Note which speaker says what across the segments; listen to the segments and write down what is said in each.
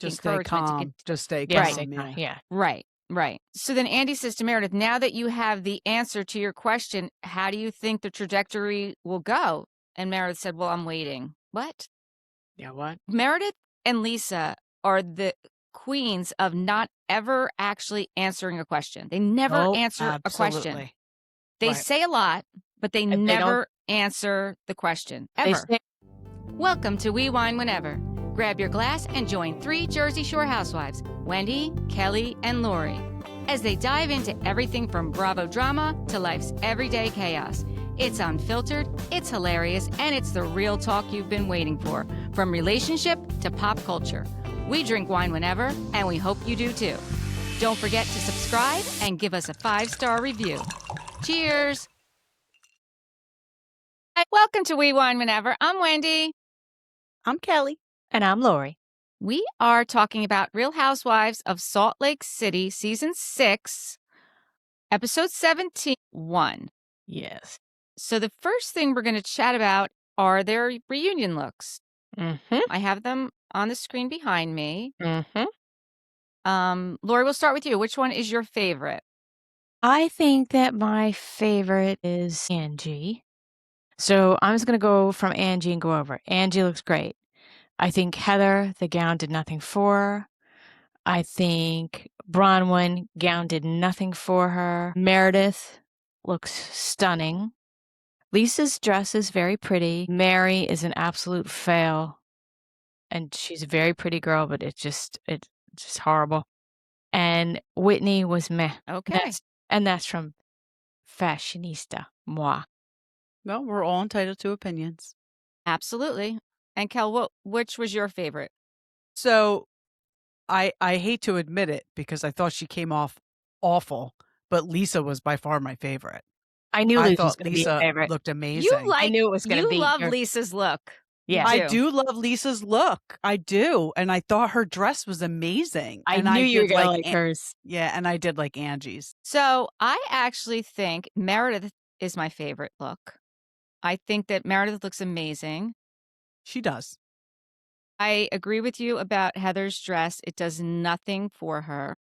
Speaker 1: Just stay
Speaker 2: encouragement to
Speaker 1: calm. Just stay
Speaker 3: Yeah,
Speaker 1: calm. Yeah.
Speaker 3: yeah.
Speaker 2: Right. So then Andy says to Meredith, now that you have the answer to your question, how do you think the trajectory will go? And Meredith said, well, I'm waiting. What?
Speaker 3: Yeah, what?
Speaker 2: Meredith and Lisa are the queens of not ever actually answering a question. They never answer a question.
Speaker 1: Absolutely.
Speaker 2: They
Speaker 1: Right.
Speaker 2: say a lot, but they
Speaker 3: don't-
Speaker 2: never answer the question,
Speaker 3: They
Speaker 2: ever.
Speaker 3: say-
Speaker 2: Welcome to We Wine Whenever. Grab your glass and join 3 Jersey Shore housewives, Wendy, Kelly, and Lori, as they dive into everything from Bravo drama to life's everyday chaos. It's unfiltered, it's hilarious, and it's the real talk you've been waiting for, from relationship to pop culture. We drink wine whenever, and we hope you do too. Don't forget to subscribe and give us a 5-star review. Cheers! Hi, welcome to We Wine Whenever. I'm Wendy.
Speaker 1: I'm Kelly.
Speaker 3: And I'm Lori.
Speaker 2: We are talking about Real Housewives of Salt Lake City, Season 6, Episode 17-1.
Speaker 3: Yes.
Speaker 2: So the first thing we're going to chat about are their reunion looks.
Speaker 3: Mm-hmm.
Speaker 2: I have them on the screen behind me.
Speaker 3: Mm-hmm.
Speaker 2: Lori, we'll start with you. Which one is your favorite?
Speaker 3: I think that my favorite is Angie. So I'm just going to go from Angie and go over. Angie looks great. I think Heather, the gown did nothing for her. I think Bronwyn, gown did nothing for her. Meredith looks stunning. Lisa's dress is very pretty. Mary is an absolute fail. And she's a very pretty girl, but it's just horrible. And Whitney was meh.
Speaker 2: Okay.
Speaker 3: That's from Fashionista, moi.
Speaker 1: Well, we're all entitled to opinions.
Speaker 2: Absolutely. And Kel, which was your favorite?
Speaker 1: So I hate to admit it because I thought she came off awful, but Lisa was by far my favorite.
Speaker 3: I knew Lisa was
Speaker 1: thought
Speaker 3: going to be
Speaker 1: Lisa
Speaker 3: your favorite.
Speaker 1: looked amazing.
Speaker 3: I knew it was going to be.
Speaker 2: You love Lisa's look.
Speaker 3: Yeah.
Speaker 1: I do love Lisa's look. I do. And I thought her dress was amazing.
Speaker 3: I
Speaker 1: and
Speaker 3: knew you were
Speaker 1: did
Speaker 3: going to like hers.
Speaker 1: Yeah, and I did like Angie's.
Speaker 2: So I actually think Meredith is my favorite look. I think that Meredith looks amazing.
Speaker 1: She does.
Speaker 2: I agree with you about Heather's dress. It does nothing for her.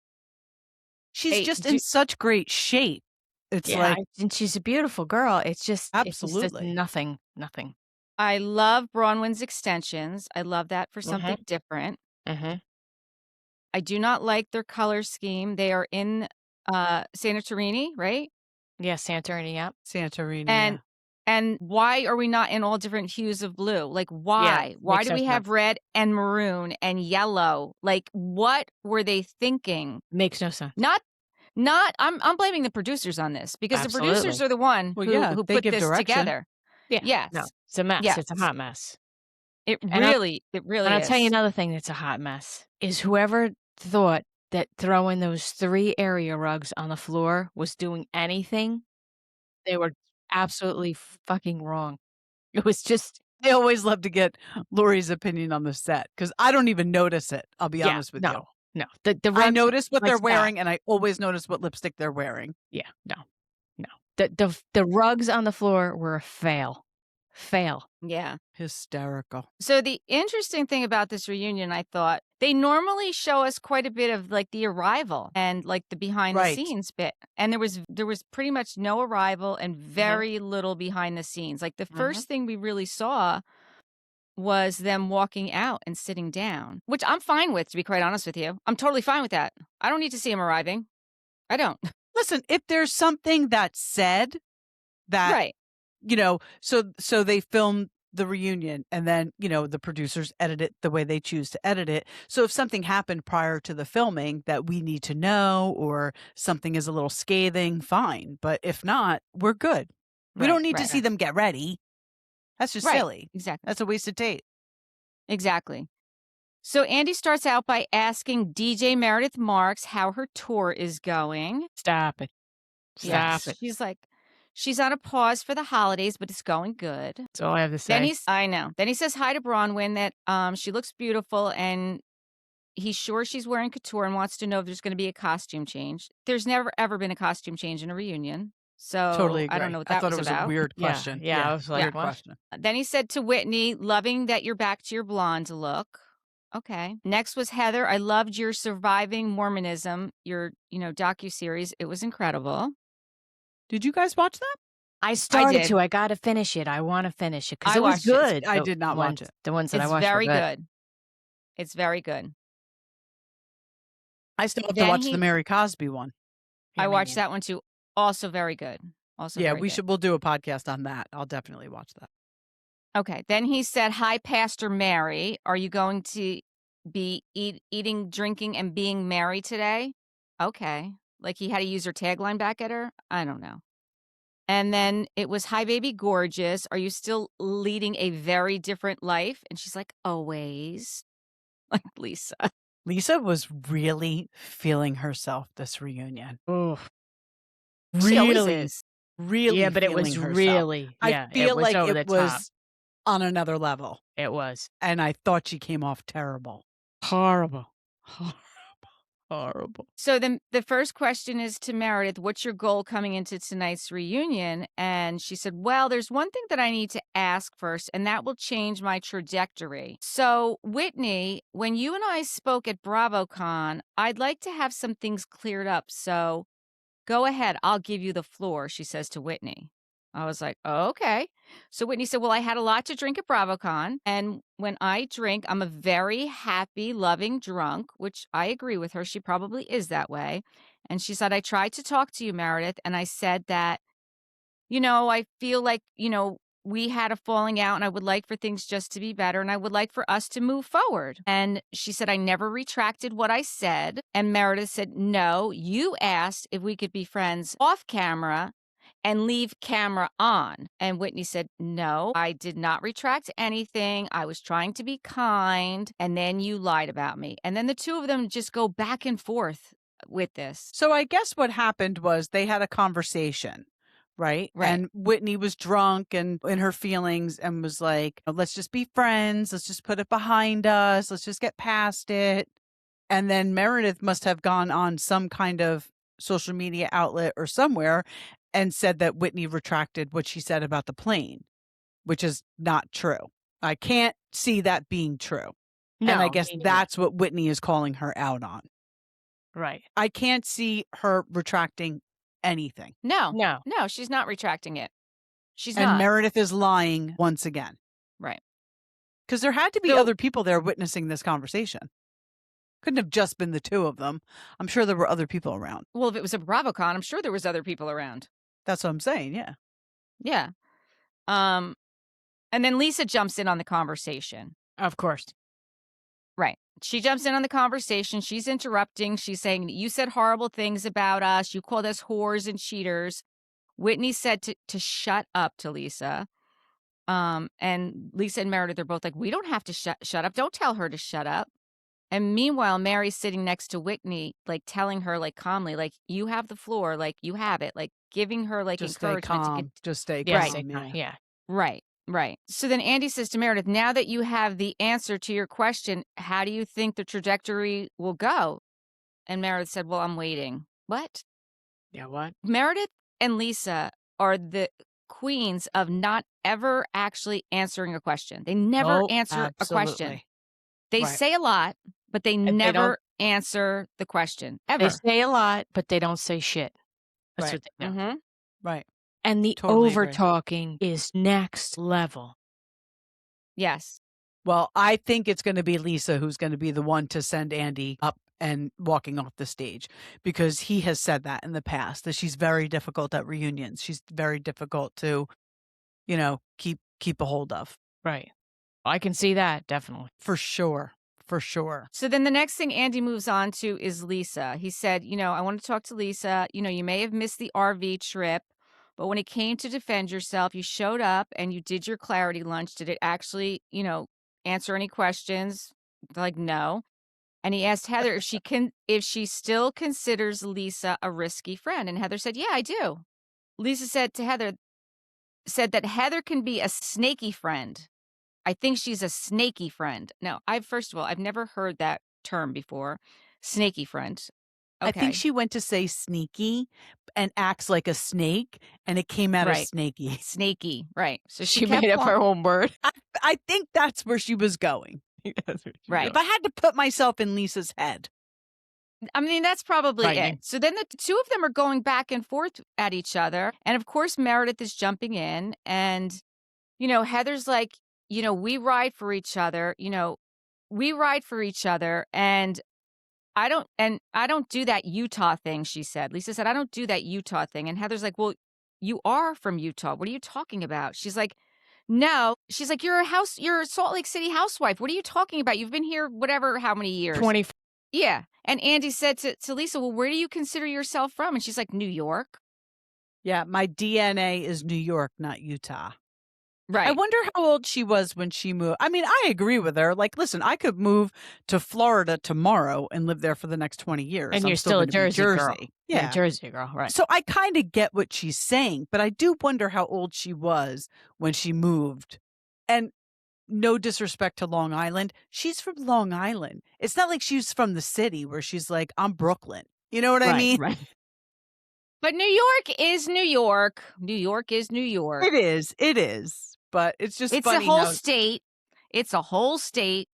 Speaker 1: She's just in such great shape. It's like,
Speaker 3: and she's a beautiful girl. It's just
Speaker 1: absolutely
Speaker 3: nothing.
Speaker 2: I love Bronwyn's extensions. I love that for something different.
Speaker 3: Mm-hmm.
Speaker 2: I do not like their color scheme. They are in Santorini, right?
Speaker 3: Yeah, Santorini, yeah.
Speaker 1: Santorini.
Speaker 2: And why are we not in all different hues of blue? Like, why?
Speaker 3: Yeah,
Speaker 2: why do we have red and maroon and yellow? Like, what were they thinking?
Speaker 3: Makes no sense.
Speaker 2: I'm blaming the producers on this because the producers are the one who put this together.
Speaker 3: Yeah.
Speaker 2: Yes.
Speaker 3: No, it's a mess.
Speaker 2: Yes.
Speaker 3: It's a hot mess.
Speaker 2: It really is.
Speaker 3: And I'll tell you another thing that's a hot mess is whoever thought that throwing those 3 area rugs on the floor was doing anything, they were absolutely fucking wrong. It was just...
Speaker 1: I always love to get Lori's opinion on the set because I don't even notice it. I'll be honest with you.
Speaker 3: No. The rugs,
Speaker 1: I notice what they're wearing and I always notice what lipstick they're wearing.
Speaker 3: Yeah, no. The rugs on the floor were a fail.
Speaker 2: Yeah.
Speaker 1: Hysterical.
Speaker 2: So the interesting thing about this reunion, I thought, they normally show us quite a bit of like the arrival and like the behind the scenes bit. And there was pretty much no arrival and very little behind the scenes. Like the first thing we really saw was them walking out and sitting down, which I'm fine with, to be quite honest with you. I'm totally fine with that. I don't need to see them arriving. I don't.
Speaker 1: Listen, if there's something that's said that, so they filmed the reunion and then, the producers edit it the way they choose to edit it. So if something happened prior to the filming that we need to know or something is a little scathing, fine. But if not, we're good. We don't need to see them get ready. That's just silly.
Speaker 2: Exactly.
Speaker 1: That's a wasted tape. Exactly.
Speaker 2: So Andy starts out by asking DJ Meredith Marks how her tour is going.
Speaker 3: Stop it. Stop it.
Speaker 2: She's like, she's on a pause for the holidays, but it's going good.
Speaker 3: That's all I have to say.
Speaker 2: I know. Then he says hi to Bronwyn that she looks beautiful and he's sure she's wearing couture and wants to know if there's going to be a costume change. There's never, ever been a costume change in a reunion. So
Speaker 1: totally agree.
Speaker 2: I don't know what that
Speaker 1: I thought
Speaker 2: was
Speaker 1: it was
Speaker 2: about.
Speaker 1: a weird question.
Speaker 3: Yeah, I was like,
Speaker 1: weird question.
Speaker 2: Then he said to Whitney, loving that you're back to your blonde look. Okay. Next was Heather. I loved your Surviving Mormonism, your, docuseries. It was incredible.
Speaker 1: Did you guys watch that?
Speaker 3: I started to. I got to finish it. I want to finish it because
Speaker 2: I
Speaker 3: it was
Speaker 2: watched it.
Speaker 3: good.
Speaker 1: I did not watch it.
Speaker 3: The ones that I
Speaker 2: It's
Speaker 3: watched
Speaker 2: very
Speaker 3: were
Speaker 2: good. It's very good.
Speaker 1: I still have to watch the Mary Cosby one.
Speaker 2: I watched that one too. Also very good.
Speaker 1: We'll do a podcast on that. I'll definitely watch that.
Speaker 2: Okay. Then he said, "Hi, Pastor Mary. Are you going to be eating, drinking, and being merry today?" Okay. Like he had to use her tagline back at her? I don't know. And then it was, "Hi, baby gorgeous. Are you still leading a very different life?" And she's like, "Always." Like Lisa.
Speaker 1: Lisa was really feeling herself this reunion.
Speaker 3: Oh,
Speaker 2: she always is.
Speaker 1: Really,
Speaker 3: yeah, but it was
Speaker 1: herself.
Speaker 3: really.
Speaker 1: I feel like it was
Speaker 3: top.
Speaker 1: On another level.
Speaker 3: It was,
Speaker 1: and I thought she came off terrible,
Speaker 3: horrible.
Speaker 2: So then the first question is to Meredith, what's your goal coming into tonight's reunion? And she said, well, there's one thing that I need to ask first, and that will change my trajectory. So Whitney, when you and I spoke at BravoCon, I'd like to have some things cleared up. So go ahead, I'll give you the floor, she says to Whitney. I was like, oh, okay. So Whitney said, well, I had a lot to drink at BravoCon. And when I drink, I'm a very happy, loving drunk, which I agree with her. She probably is that way. And she said, I tried to talk to you, Meredith. And I said that, I feel like, we had a falling out and I would like for things just to be better. And I would like for us to move forward. And she said, I never retracted what I said. And Meredith said, no, you asked if we could be friends off camera and leave camera on. And Whitney said, no, I did not retract anything. I was trying to be kind. And then you lied about me. And then the two of them just go back and forth with this.
Speaker 1: So I guess what happened was they had a conversation, right? And Whitney was drunk and in her feelings and was like, let's just be friends. Let's just put it behind us. Let's just get past it. And then Meredith must have gone on some kind of social media outlet or somewhere and said that Whitney retracted what she said about the plane, which is not true. I can't see that being true.
Speaker 3: No,
Speaker 1: and I guess that's what Whitney is calling her out on.
Speaker 3: Right.
Speaker 1: I can't see her retracting anything.
Speaker 2: No, she's not retracting it. She's
Speaker 1: and
Speaker 2: not.
Speaker 1: Meredith is lying once again.
Speaker 2: Right.
Speaker 1: Because there had to be other people there witnessing this conversation. Couldn't have just been the two of them. I'm sure there were other people around.
Speaker 2: Well, if it was a BravoCon, I'm sure there was other people around.
Speaker 1: That's what I'm saying, yeah.
Speaker 2: Yeah. And then Lisa jumps in on the conversation.
Speaker 3: Of course.
Speaker 2: Right. She jumps in on the conversation. She's interrupting. She's saying, you said horrible things about us. You called us whores and cheaters. Whitney said to shut up to Lisa. And Lisa and Meredith are both like, we don't have to shut up. Don't tell her to shut up. And meanwhile, Mary's sitting next to Whitney, like telling her, like calmly, like, you have the floor, like you have it, like giving her like
Speaker 1: just
Speaker 2: encouragement.
Speaker 1: Stay calm. Just stay calm.
Speaker 3: Yeah.
Speaker 2: Right. So then Andy says to Meredith, now that you have the answer to your question, how do you think the trajectory will go? And Meredith said, well, I'm waiting. What?
Speaker 3: Yeah, what?
Speaker 2: Meredith and Lisa are the queens of not ever actually answering a question. They never answer a question. They say a lot, but they never answer the question, ever.
Speaker 3: They say a lot, but they don't say shit. That's what they do.
Speaker 2: Mm-hmm.
Speaker 1: Right.
Speaker 3: And the
Speaker 1: Totally
Speaker 3: over-talking is next level.
Speaker 2: Yes.
Speaker 1: Well, I think it's going to be Lisa who's going to be the one to send Andy up and walking off the stage, because he has said that in the past, that she's very difficult at reunions. She's very difficult to, keep a hold of.
Speaker 3: Right. I can see that, definitely.
Speaker 1: For sure.
Speaker 2: So then the next thing Andy moves on to is Lisa. He said, I want to talk to Lisa. You may have missed the RV trip, but when it came to defend yourself, you showed up and you did your clarity lunch. Did it actually, answer any questions? Like, no. And he asked Heather if she still considers Lisa a risky friend. And Heather said, yeah, I do. Lisa said that Heather can be a snaky friend. I think she's a snaky friend. Now, first of all, I've never heard that term before. Snaky friend. Okay.
Speaker 1: I think she went to say sneaky and acts like a snake, and it came out as snaky.
Speaker 2: Snaky, right. So
Speaker 3: she made up her own word.
Speaker 1: I think that's where she was going.
Speaker 2: Right.
Speaker 1: If I had to put myself in Lisa's head.
Speaker 2: I mean, that's probably
Speaker 3: Frightening.
Speaker 2: it. So then the two of them are going back and forth at each other. And of course, Meredith is jumping in. And, Heather's like, we ride for each other. We ride for each other. And I don't do that Utah thing, she said. Lisa said, I don't do that Utah thing. And Heather's like, well, you are from Utah. What are you talking about? She's like, no. She's like, you're a Salt Lake City housewife. What are you talking about? You've been here, whatever, how many years?
Speaker 3: 20.
Speaker 2: Yeah. And Andy said to Lisa, well, where do you consider yourself from? And she's like, New York.
Speaker 1: Yeah, my DNA is New York, not Utah.
Speaker 2: Right.
Speaker 1: I wonder how old she was when she moved. I mean, I agree with her. Like, listen, I could move to Florida tomorrow and live there for the next 20 years.
Speaker 3: And
Speaker 1: I'm
Speaker 3: you're still a
Speaker 1: gonna be
Speaker 3: Jersey girl.
Speaker 1: Yeah,
Speaker 3: Jersey girl, right.
Speaker 1: So I kind of get what she's saying, but I do wonder how old she was when she moved. And no disrespect to Long Island, she's from Long Island. It's not like she's from the city where she's like, I'm Brooklyn. You know what I mean?
Speaker 3: Right.
Speaker 2: But New York is New York. New York is New York.
Speaker 1: It is. But it's just
Speaker 2: it's
Speaker 1: funny.
Speaker 2: A whole state. It's a whole state.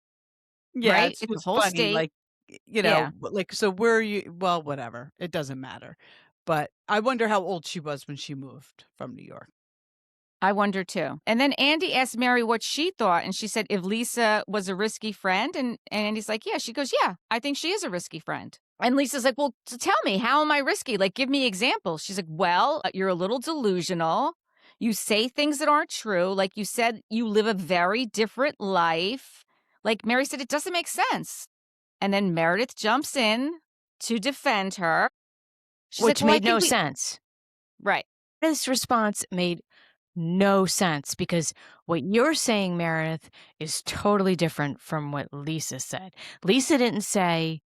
Speaker 1: Yeah,
Speaker 2: right?
Speaker 1: It's
Speaker 2: a whole
Speaker 1: funny,
Speaker 2: state.
Speaker 1: like, like, so where are you? Well, whatever. It doesn't matter. But I wonder how old she was when she moved from New York.
Speaker 2: I wonder too. And then Andy asked Mary what she thought, and she said if Lisa was a risky friend, and Andy's like, yeah. She goes, yeah, I think she is a risky friend. And Lisa's like, well, tell me, how am I risky? Like, give me examples. She's like, well, you're a little delusional. You say things that aren't true. Like you said, you live a very different life. Like Mary said, it doesn't make sense. And then Meredith jumps in to defend her. She's
Speaker 3: Which
Speaker 2: like, well,
Speaker 3: made no sense.
Speaker 2: Right.
Speaker 3: This response made no sense because what you're saying, Meredith, is totally different from what Lisa said. Lisa didn't say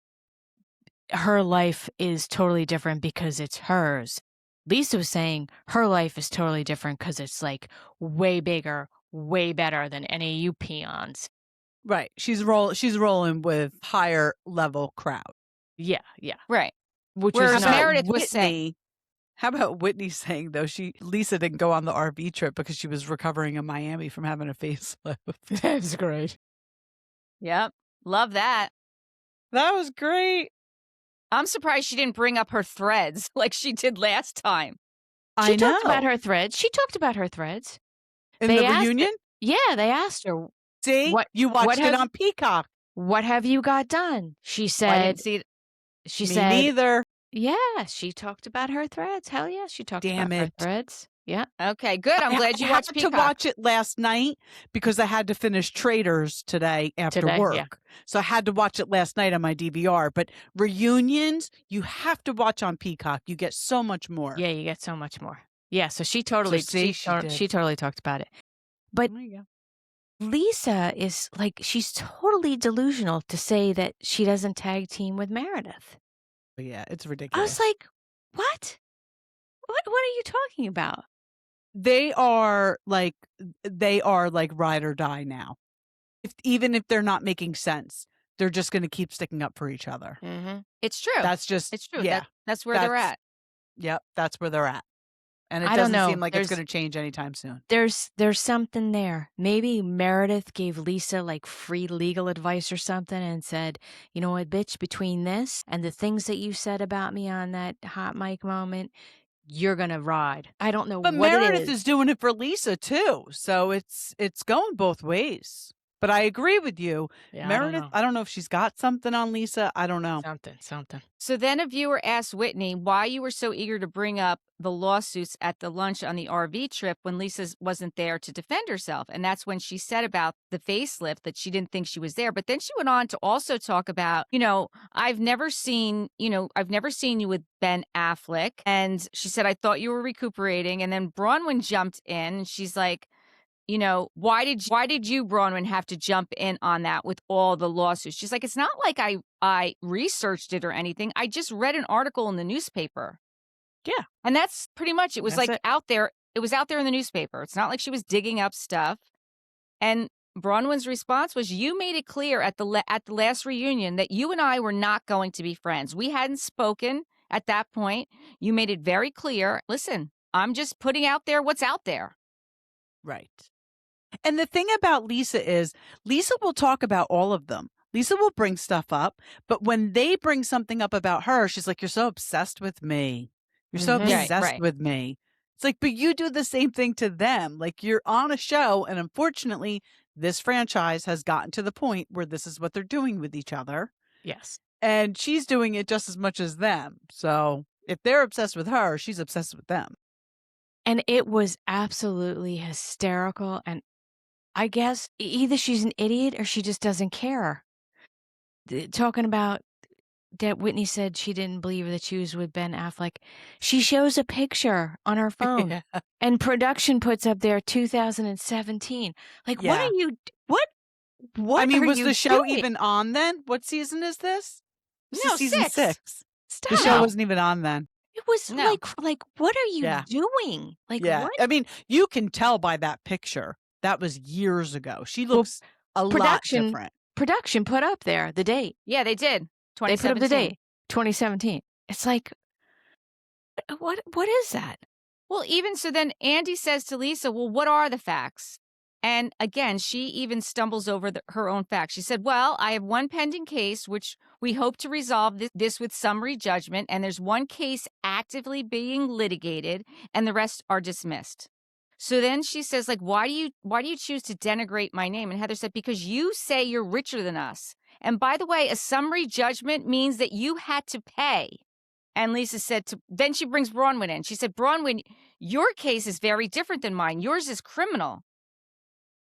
Speaker 3: her life is totally different because it's hers. Lisa was saying her life is totally different because it's like way bigger, way better than any of you peons.
Speaker 1: Right. She's rolling with higher level crowd.
Speaker 3: Yeah.
Speaker 2: Right.
Speaker 3: Which
Speaker 2: Whereas
Speaker 3: is not
Speaker 2: Meredith was saying.
Speaker 1: How about Whitney saying, though, Lisa didn't go on the RV trip because she was recovering in Miami from having a facelift.
Speaker 3: That's great.
Speaker 2: Yep. Love that.
Speaker 1: That was great.
Speaker 2: I'm surprised she didn't bring up her threads like she did last time.
Speaker 3: She talked about her threads.
Speaker 1: In the reunion?
Speaker 3: Yeah, they asked her.
Speaker 1: See? You watched it on Peacock.
Speaker 3: What have you got done? She said.
Speaker 2: I didn't see it.
Speaker 3: She
Speaker 1: Me
Speaker 3: said.
Speaker 1: neither.
Speaker 3: Yeah, she talked about her threads. Hell yeah, she talked about her threads. Yeah.
Speaker 2: Okay, good. I'm glad you watched Peacock.
Speaker 1: I had to watch it last night because I had to finish Traitors today after work.
Speaker 3: Yeah.
Speaker 1: So I had to watch it last night on my DVR. But reunions, you have to watch on Peacock. You get so much more.
Speaker 3: Yeah, you get so much more. Yeah, so she totally she totally talked about it. But Lisa is like, she's totally delusional to say that she doesn't tag team with Meredith.
Speaker 1: Yeah, it's ridiculous.
Speaker 3: I was like, what? What are you talking about?
Speaker 1: They are like ride or die now. Even if they're not making sense, they're just going to keep sticking up for each other.
Speaker 2: Mm-hmm. It's true.
Speaker 1: It's
Speaker 2: true.
Speaker 1: Yeah,
Speaker 2: that's where they're at.
Speaker 1: Yep, that's where they're at. And it
Speaker 3: I
Speaker 1: doesn't
Speaker 3: don't know.
Speaker 1: seem like it's going to change anytime soon.
Speaker 3: There's something there. Maybe Meredith gave Lisa like free legal advice or something and said, you know what, bitch, between this and the things that you said about me on that hot mic moment, you're going to ride. I don't know
Speaker 1: but
Speaker 3: what
Speaker 1: Meredith
Speaker 3: it is.
Speaker 1: is doing it for Lisa too. So it's going both ways. But I agree with you.
Speaker 3: Yeah,
Speaker 1: Meredith, I don't know if she's got something on Lisa. I don't know.
Speaker 3: Something.
Speaker 2: So then a viewer asked Whitney why you were so eager to bring up the lawsuits at the lunch on the RV trip when Lisa wasn't there to defend herself. And that's when she said about the facelift that she didn't think she was there. But then she went on to also talk about, I've never seen you with Ben Affleck. And she said, I thought you were recuperating. And then Bronwyn jumped in and she's like, why did you, Bronwyn, have to jump in on that with all the lawsuits? She's like, it's not like I researched it or anything. I just read an article in the newspaper.
Speaker 1: Yeah.
Speaker 2: And that's pretty much, it was out there. It was out there in the newspaper. It's not like she was digging up stuff. And Bronwyn's response was, you made it clear at the last reunion that you and I were not going to be friends. We hadn't spoken at that point. You made it very clear. Listen, I'm just putting out there what's out there.
Speaker 1: Right. And the thing about Lisa is Lisa will talk about all of them. Lisa will bring stuff up, but when they bring something up about her, she's like, you're so obsessed with me. You're so obsessed with me. It's like, but you do the same thing to them. Like, you're on a show, and unfortunately, this franchise has gotten to the point where this is what they're doing with each other.
Speaker 3: Yes.
Speaker 1: And she's doing it just as much as them. So if they're obsessed with her, she's obsessed with them.
Speaker 3: And it was absolutely hysterical. And I guess either she's an idiot or she just doesn't care. Talking about that Whitney said she didn't believe that she was with Ben Affleck. She shows a picture on her phone and production puts up there 2017. Like, what are you, what
Speaker 1: I mean, was
Speaker 3: you
Speaker 1: the show
Speaker 3: doing?
Speaker 1: even on then? What season is this? This
Speaker 2: No,
Speaker 1: is season 6.
Speaker 3: Stop.
Speaker 1: The show wasn't even on then.
Speaker 3: It was like, what are you doing? Like, what?
Speaker 1: I mean, you can tell by that picture. That was years ago. She looks lot different.
Speaker 3: Production put up there the date.
Speaker 2: Yeah, they did.
Speaker 3: They put up the date, 2017. It's like, what is that?
Speaker 2: Well, even so, then Andy says to Lisa, well, what are the facts? And again, she even stumbles over her own facts. She said, well, I have one pending case, which we hope to resolve this with summary judgment. And there's one case actively being litigated and the rest are dismissed. So then she says, like, why do you choose to denigrate my name? And Heather said, because you say you're richer than us. And by the way, a summary judgment means that you had to pay. And Lisa said, then she brings Bronwyn in. She said, Bronwyn, your case is very different than mine. Yours is criminal.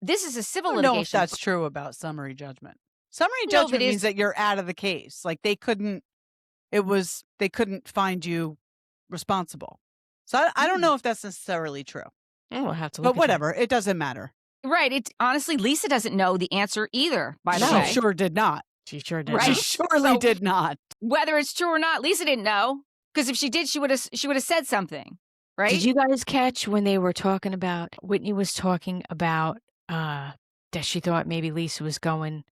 Speaker 2: This is a civil litigation.
Speaker 1: I don't know if that's true about summary judgment. Summary judgment means that you're out of the case. Like they couldn't find you responsible. So I don't know if that's necessarily true.
Speaker 3: Oh, we'll have to look.
Speaker 1: But whatever, it doesn't matter.
Speaker 2: Right. Honestly, Lisa doesn't know the answer either, by the way.
Speaker 1: She sure did not.
Speaker 3: She sure did.
Speaker 1: Right? She surely did not.
Speaker 2: Whether it's true or not, Lisa didn't know. Because if she did, she would have said something. Right?
Speaker 3: Did you guys catch when they were talking about, Whitney was talking about that she thought maybe Lisa was going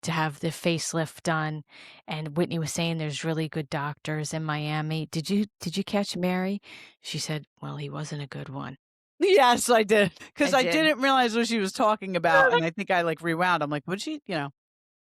Speaker 3: to have the facelift done, and Whitney was saying there's really good doctors in Miami. Did you catch Mary? She said, well, he wasn't a good one.
Speaker 1: Yes, I did. Because I didn't realize what she was talking about. And I think I rewound. I'm like, would she,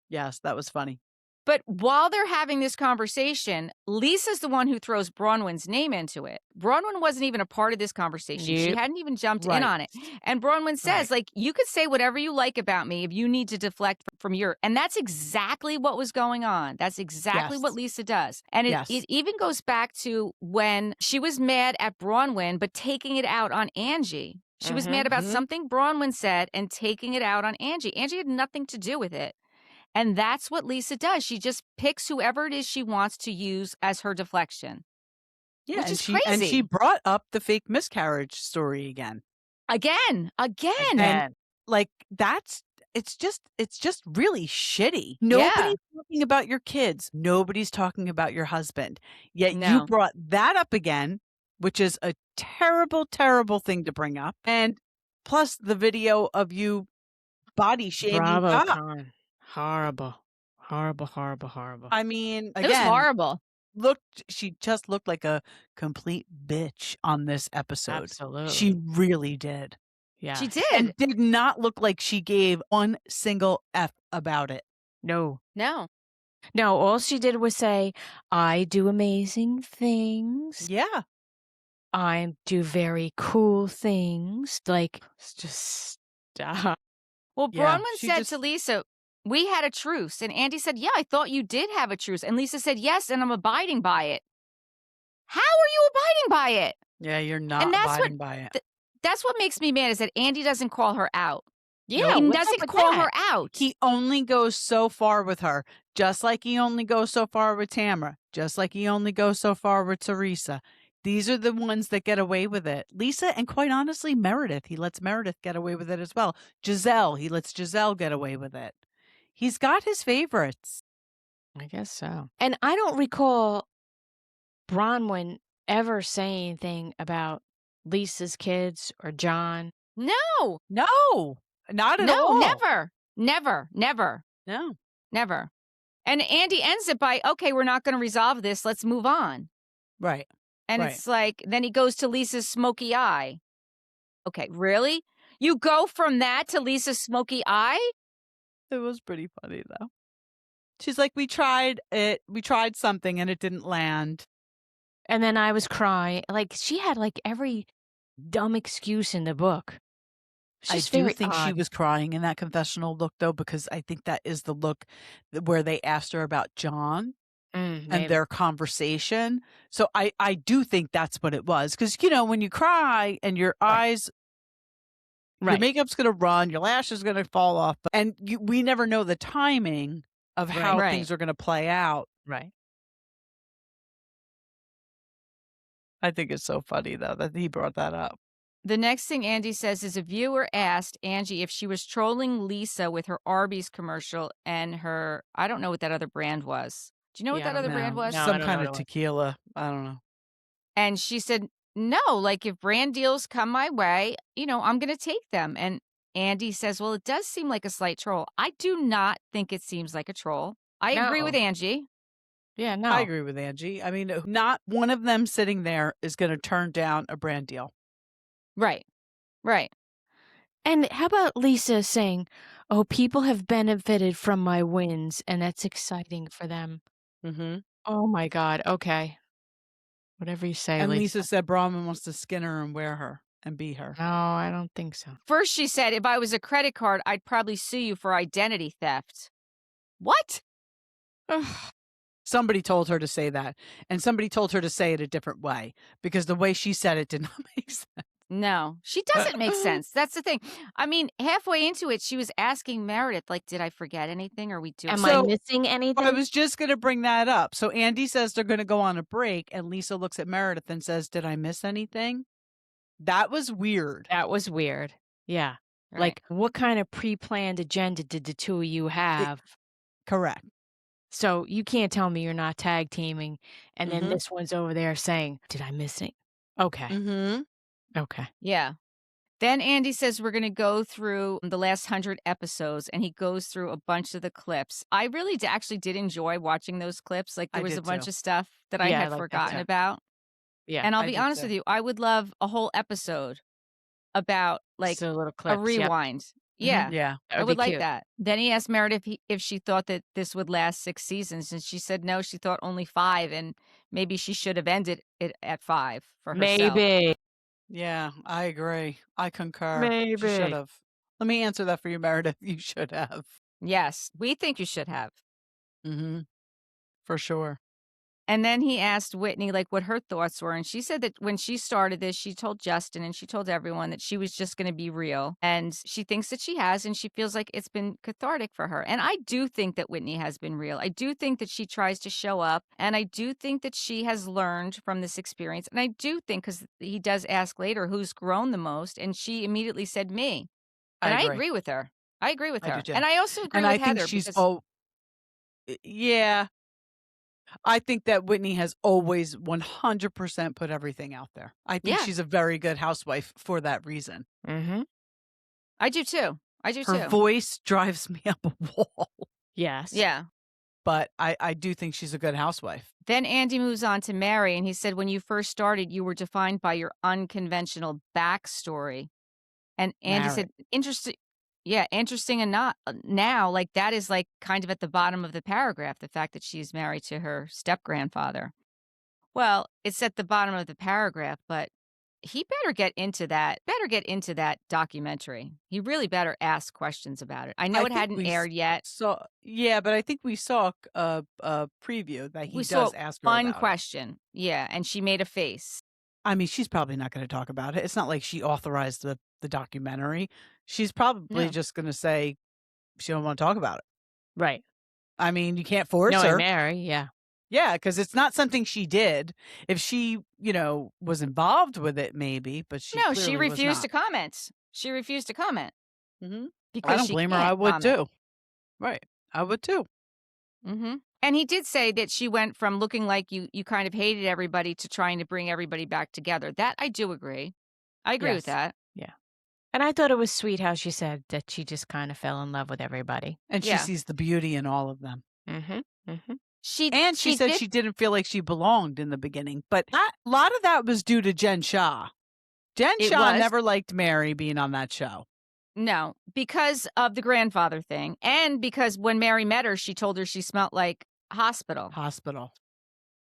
Speaker 1: yes, that was funny.
Speaker 2: But while they're having this conversation, Lisa's the one who throws Bronwyn's name into it. Bronwyn wasn't even a part of this conversation. Yep. She hadn't even jumped in on it. And Bronwyn says, you could say whatever you like about me if you need to deflect from your... And that's exactly what was going on. That's exactly what Lisa does. And it even goes back to when she was mad at Bronwyn, but taking it out on Angie. She was mad about something Bronwyn said and taking it out on Angie. Angie had nothing to do with it. And that's what Lisa does. She just picks whoever it is she wants to use as her deflection.
Speaker 1: Yeah,
Speaker 2: which is crazy.
Speaker 1: And she brought up the fake miscarriage story again.
Speaker 2: Again.
Speaker 1: And it's just really shitty. Nobody's talking about your kids. Nobody's talking about your husband. Yet you brought that up again, which is a terrible, terrible thing to bring up. And plus the video of you body shaming.
Speaker 3: BravoCon. Horrible.
Speaker 1: I mean, again,
Speaker 2: it was horrible.
Speaker 1: She just looked like a complete bitch on this episode.
Speaker 3: Absolutely.
Speaker 1: She really did.
Speaker 3: Yeah.
Speaker 2: She did.
Speaker 1: And did not look like she gave one single F about it.
Speaker 3: No, all she did was say, I do amazing things.
Speaker 1: Yeah.
Speaker 3: I do very cool things. Like, it's just stop.
Speaker 2: Well, Bronwyn said to Lisa, we had a truce. And Andy said, yeah, I thought you did have a truce. And Lisa said, yes, and I'm abiding by it. How are you abiding by it?
Speaker 1: Yeah, you're not abiding by it.
Speaker 2: That's what makes me mad is that Andy doesn't call her out.
Speaker 3: Yeah,
Speaker 2: he doesn't call her out.
Speaker 1: He only goes so far with her, just like he only goes so far with Tamara, just like he only goes so far with Teresa. These are the ones that get away with it. Lisa, and quite honestly, Meredith. He lets Meredith get away with it as well. Giselle, he lets Giselle get away with it. He's got his favorites.
Speaker 3: I guess so. And I don't recall Bronwyn ever saying anything about Lisa's kids or John.
Speaker 2: No,
Speaker 1: not at all.
Speaker 2: Never.
Speaker 1: No,
Speaker 2: never. And Andy ends it by, okay, we're not going to resolve this. Let's move on.
Speaker 1: Right.
Speaker 2: And it's like, then he goes to Lisa's smoky eye. Okay, really? You go from that to Lisa's smoky eye?
Speaker 1: It was pretty funny, though. She's like, we tried something and it didn't land.
Speaker 3: And then I was crying. Like, she had like every dumb excuse in the book.
Speaker 1: I do think she was crying in that confessional look, though, because I think that is the look where they asked her about John and their conversation. So I do think that's what it was. Because, when you cry and your eyes, your makeup's going to run, your lashes going to fall off. And we never know the timing of how things are going to play out.
Speaker 3: Right.
Speaker 1: I think it's so funny, though, that he brought that up.
Speaker 2: The next thing Andy says is a viewer asked Angie if she was trolling Lisa with her Arby's commercial and her, I don't know what that other brand was. Do you know what that other brand was?
Speaker 3: No,
Speaker 1: Some kind of tequila. I don't know.
Speaker 2: And she said, no, like if brand deals come my way, I'm going to take them. And Andy says, well, it does seem like a slight troll. I do not think it seems like a troll. I agree with Angie.
Speaker 3: Yeah, no.
Speaker 1: I agree with Angie. I mean, not one of them sitting there is going to turn down a brand deal.
Speaker 2: Right. Right.
Speaker 3: And how about Lisa saying, oh, people have benefited from my wins, and that's exciting for them.
Speaker 1: Mm-hmm.
Speaker 3: Oh, my God. Okay. Whatever you say,
Speaker 1: and Lisa said Brahman wants to skin her and wear her and be her.
Speaker 3: No, I don't think so.
Speaker 2: First, she said, if I was a credit card, I'd probably sue you for identity theft. What?
Speaker 1: Somebody told her to say that, and somebody told her to say it a different way because the way she said it did not make sense.
Speaker 2: No, she doesn't make sense. That's the thing. I mean, halfway into it, she was asking Meredith, like, did I forget anything? Are we doing?
Speaker 3: Am I missing anything?
Speaker 1: I was just going to bring that up. So Andy says they're going to go on a break, and Lisa looks at Meredith and says, did I miss anything? That was weird.
Speaker 3: That was weird. Yeah. Right. Like, what kind of pre-planned agenda did the two of you have?
Speaker 1: Correct.
Speaker 3: So you can't tell me you're not tag teaming, and then this one's over there saying, did I miss it? Okay.
Speaker 1: Mm-hmm.
Speaker 3: Okay.
Speaker 2: Yeah. Then Andy says we're going to go through the last 100 episodes, and he goes through a bunch of the clips. I really actually did enjoy watching those clips. Like, there was a bunch of stuff that I had forgotten about.
Speaker 3: Yeah.
Speaker 2: And I'll be honest with you, I would love a whole episode about, like,
Speaker 3: little clips,
Speaker 2: a rewind.
Speaker 3: Yep.
Speaker 2: Yeah. I would like that. Then he asked Meredith if she thought that this would last 6 seasons, and she said no, she thought only 5, and maybe she should have ended it at 5 for herself.
Speaker 3: Maybe.
Speaker 1: Yeah, I agree. I concur.
Speaker 3: Maybe.
Speaker 1: She should have. Let me answer that for you, Meredith. You should have.
Speaker 2: Yes, we think you should have.
Speaker 1: Mm-hmm. For sure.
Speaker 2: And then he asked Whitney, like, what her thoughts were. And she said that when she started this, she told Justin and she told everyone that she was just going to be real. And she thinks that she has, and she feels like it's been cathartic for her. And I do think that Whitney has been real. I do think that she tries to show up. And I do think that she has learned from this experience. And I do think, because he does ask later who's grown the most. And she immediately said me. And I agree with her. I agree with her. And I also agree with Heather.
Speaker 1: And I think she's, yeah. I think that Whitney has always 100% put everything out there. I think she's a very good housewife for that reason.
Speaker 3: Mm-hmm.
Speaker 2: I do too.
Speaker 1: Her voice drives me up a wall.
Speaker 3: Yes.
Speaker 2: Yeah.
Speaker 1: But I do think she's a good housewife.
Speaker 2: Then Andy moves on to Mary, and he said, when you first started, you were defined by your unconventional backstory. And Andy said, interesting. Yeah, interesting and not now, like that is like kind of at the bottom of the paragraph, the fact that she's married to her step-grandfather. Well, it's at the bottom of the paragraph, but he better get into that documentary. He really better ask questions about it. I know it hadn't aired yet.
Speaker 1: So yeah, but I think we saw a preview that he does ask her
Speaker 2: one
Speaker 1: about
Speaker 2: question. Yeah, and she made a face.
Speaker 1: I mean, she's probably not going to talk about it. It's not like she authorized the documentary. She's probably just going to say she don't want to talk about it.
Speaker 3: Right.
Speaker 1: I mean, you can't force her.
Speaker 3: Mary, yeah.
Speaker 1: Yeah, because it's not something she did. If she, was involved with it, maybe, but she
Speaker 2: refused to comment. She refused to comment.
Speaker 1: Mm-hmm.
Speaker 2: Because
Speaker 1: I don't blame her. I would too. Right. I would too.
Speaker 2: Mm-hmm. And he did say that she went from looking like you kind of hated everybody to trying to bring everybody back together. That I do agree. I agree with that.
Speaker 3: Yeah. And I thought it was sweet how she said that she just kind of fell in love with everybody.
Speaker 1: And she sees the beauty in all of them.
Speaker 3: Mm-hmm. Mm-hmm.
Speaker 1: She said she didn't feel like she belonged in the beginning. But a lot of that was due to Jen Shah. Jen
Speaker 2: It
Speaker 1: Shaw
Speaker 2: was.
Speaker 1: never liked Mary being on that show.
Speaker 2: No, because of the grandfather thing. And because when Mary met her, she told her she smelled like hospital.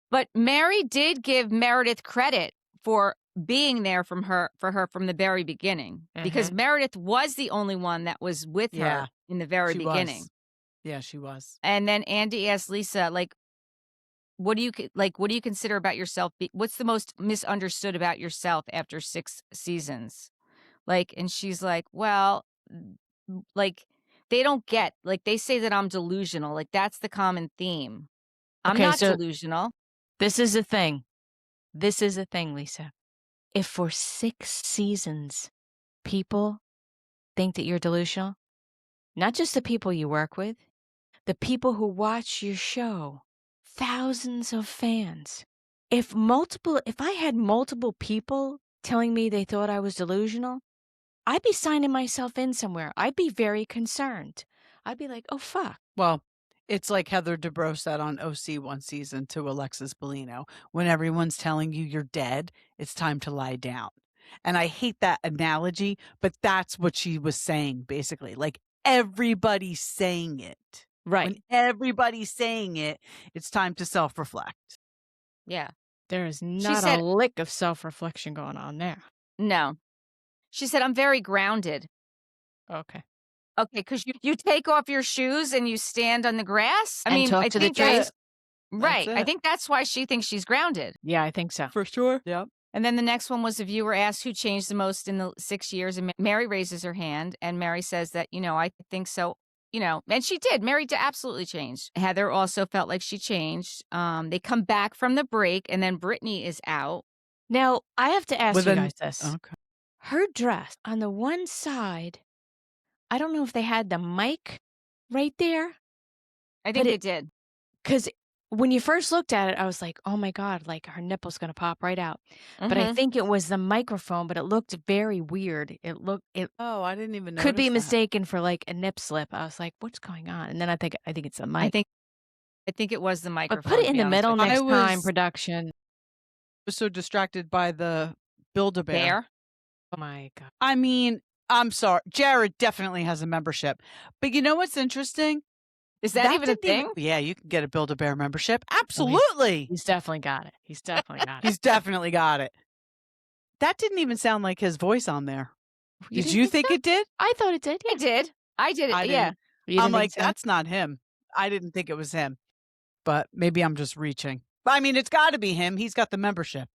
Speaker 2: But Mary did give Meredith credit for being there for her from the very beginning. Because Meredith was the only one that was with her in the very beginning.
Speaker 1: Yeah, she was.
Speaker 2: And then Andy asked Lisa, like, what do you consider about yourself? What's the most misunderstood about yourself after 6 seasons? Like, and she's like, well, like, they don't get, like, they say that I'm delusional. Like, that's the common theme. I'm not delusional.
Speaker 3: This is a thing. This is a thing, Lisa. If for 6 seasons people think that you're delusional, not just the people you work with, the people who watch your show, thousands of fans. If I had multiple people telling me they thought I was delusional, I'd be signing myself in somewhere. I'd be very concerned. I'd be like, oh, fuck.
Speaker 1: Well, it's like Heather Dubrow said on OC one season to Alexis Bellino, when everyone's telling you you're dead, it's time to lie down. And I hate that analogy, but that's what she was saying, basically. Like, everybody's saying it.
Speaker 3: Right.
Speaker 1: When everybody's saying it, it's time to self-reflect.
Speaker 2: Yeah.
Speaker 3: There is not a lick of self-reflection going on there.
Speaker 2: No. She said, I'm very grounded.
Speaker 3: Okay.
Speaker 2: Okay, because you take off your shoes and you stand on the grass. I mean,
Speaker 3: talk
Speaker 2: I
Speaker 3: to
Speaker 2: think
Speaker 3: the trees.
Speaker 2: Right. I think that's why she thinks she's grounded.
Speaker 3: Yeah, I think so.
Speaker 1: For sure. Yeah.
Speaker 2: And then the next one was a viewer asked who changed the most in the 6 years. And Mary raises her hand. And Mary says that, I think so. And she did. Mary absolutely changed. Heather also felt like she changed. They come back from the break and then Brittany is out.
Speaker 3: Now, I have to ask you guys this.
Speaker 1: Okay.
Speaker 3: Her dress on the one side, I don't know if they had the mic right there.
Speaker 2: I think they did.
Speaker 3: Because when you first looked at it, I was like, oh my God, like her nipple's going to pop right out. But I think it was the microphone, but it looked very weird.
Speaker 1: Oh, I didn't even know.
Speaker 3: Could be mistaken for like a nip slip. I was like, what's going on? And then I think it's the mic.
Speaker 2: I think it was the microphone.
Speaker 3: But put it in the middle next time, production.
Speaker 1: I was so distracted by the Build-A-Bear.
Speaker 3: Oh my God.
Speaker 1: I mean, I'm sorry. Jared definitely has a membership. But you know what's interesting?
Speaker 2: Is that even a thing?
Speaker 1: Yeah, you can get a Build-A-Bear membership. Absolutely.
Speaker 3: He's definitely got it. He's definitely
Speaker 1: got it. That didn't even sound like his voice on there. Did you think it did?
Speaker 3: I thought it did.
Speaker 2: Yeah. I did it. Yeah.
Speaker 1: I'm like, that's not him. I didn't think it was him. But maybe I'm just reaching. I mean, it's got to be him. He's got the membership.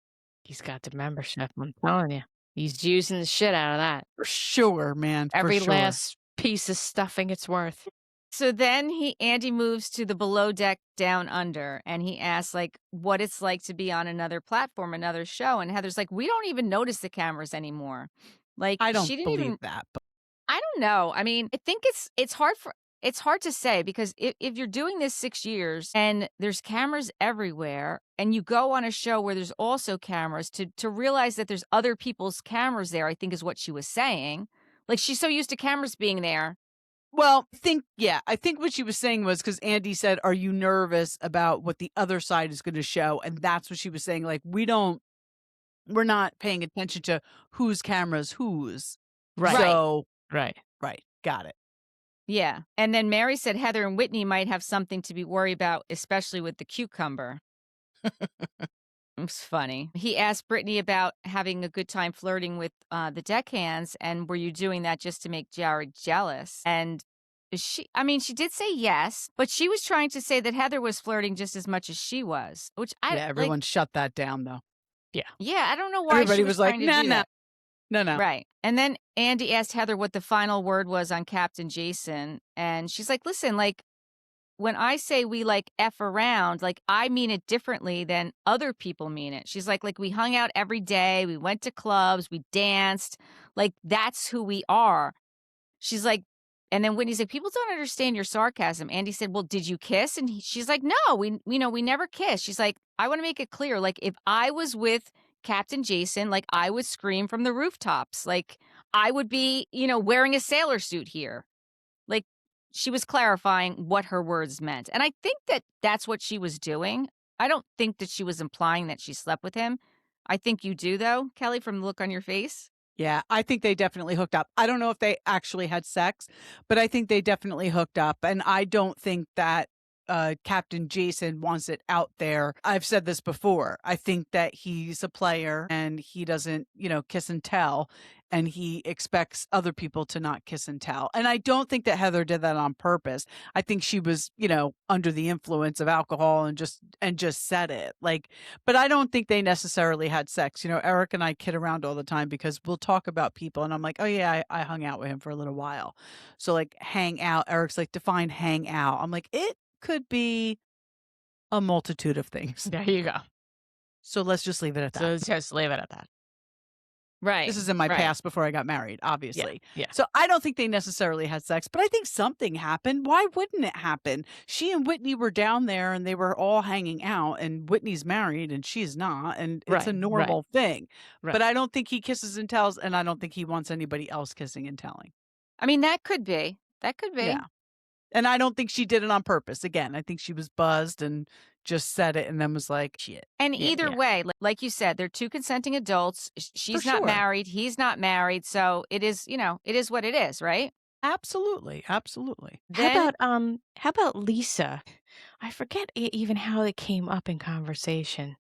Speaker 3: He's got the membership. I'm telling you. He's using the shit out of that.
Speaker 1: For sure, man.
Speaker 3: Every last piece of stuffing it's worth.
Speaker 2: So then Andy moves to the below deck down under and he asks like what it's like to be on another platform, another show. And Heather's like, we don't even notice the cameras anymore. Like,
Speaker 1: I don't believe that. But
Speaker 2: I don't know. I mean, I think it's hard to say because if you're doing this 6 years and there's cameras everywhere and you go on a show where there's also cameras to realize that there's other people's cameras there, I think is what she was saying. Like she's so used to cameras being there.
Speaker 1: Well, I think what she was saying was because Andy said, are you nervous about what the other side is going to show? And that's what she was saying. Like, we're not paying attention to whose cameras whose.
Speaker 3: Right.
Speaker 1: So,
Speaker 3: right.
Speaker 1: Got it.
Speaker 2: Yeah. And then Mary said Heather and Whitney might have something to be worried about, especially with the cucumber. It's funny. He asked Brittany about having a good time flirting with the deckhands, and were you doing that just to make Jared jealous? And she did say yes, but she was trying to say that Heather was flirting just as much as she was, which
Speaker 1: everyone shut that down though.
Speaker 2: Yeah. Yeah, I don't know why
Speaker 1: everybody was like, no.
Speaker 2: Right. And then Andy asked Heather what the final word was on Captain Jason, and she's like, listen, like, when I say we like F around, like I mean it differently than other people mean it. She's like we hung out every day. We went to clubs. We danced. Like that's who we are. She's like, and then Whitney's like, people don't understand your sarcasm. Andy said, well, did you kiss? And she's like, no, we never kissed. She's like, I want to make it clear. Like if I was with Captain Jason, like I would scream from the rooftops. Like I would be, wearing a sailor suit here. Like, she was clarifying what her words meant. And I think that that's what she was doing. I don't think that she was implying that she slept with him. I think you do, though, Kelly, from the look on your face.
Speaker 1: Yeah, I think they definitely hooked up. I don't know if they actually had sex, but I think they definitely hooked up. And I don't think that Captain Jason wants it out there. I've said this before. I think that he's a player and he doesn't, kiss and tell. And he expects other people to not kiss and tell. And I don't think that Heather did that on purpose. I think she was, under the influence of alcohol and just said it. But I don't think they necessarily had sex. Eric and I kid around all the time because we'll talk about people and I'm like, oh yeah, I hung out with him for a little while. So hang out. Eric's like, define hang out. I'm like, it could be a multitude of things.
Speaker 3: There you go.
Speaker 1: So let's just leave it at that.
Speaker 3: So let's just leave it at that.
Speaker 2: Right.
Speaker 1: This is in my past before I got married, obviously.
Speaker 3: Yeah.
Speaker 1: So I don't think they necessarily had sex, but I think something happened. Why wouldn't it happen? She and Whitney were down there and they were all hanging out, and Whitney's married and she's not, and it's a normal thing.
Speaker 3: Right.
Speaker 1: But I don't think he kisses and tells, and I don't think he wants anybody else kissing and telling.
Speaker 2: I mean, that could be.
Speaker 1: Yeah. And I don't think she did it on purpose. Again, I think she was buzzed and just said it and then was like, shit.
Speaker 2: And either way, like you said, they're two consenting adults. She's not married. He's not married. So it is, it is what it is, right?
Speaker 1: Absolutely. Absolutely.
Speaker 3: How about Lisa? I forget even how it came up in conversation.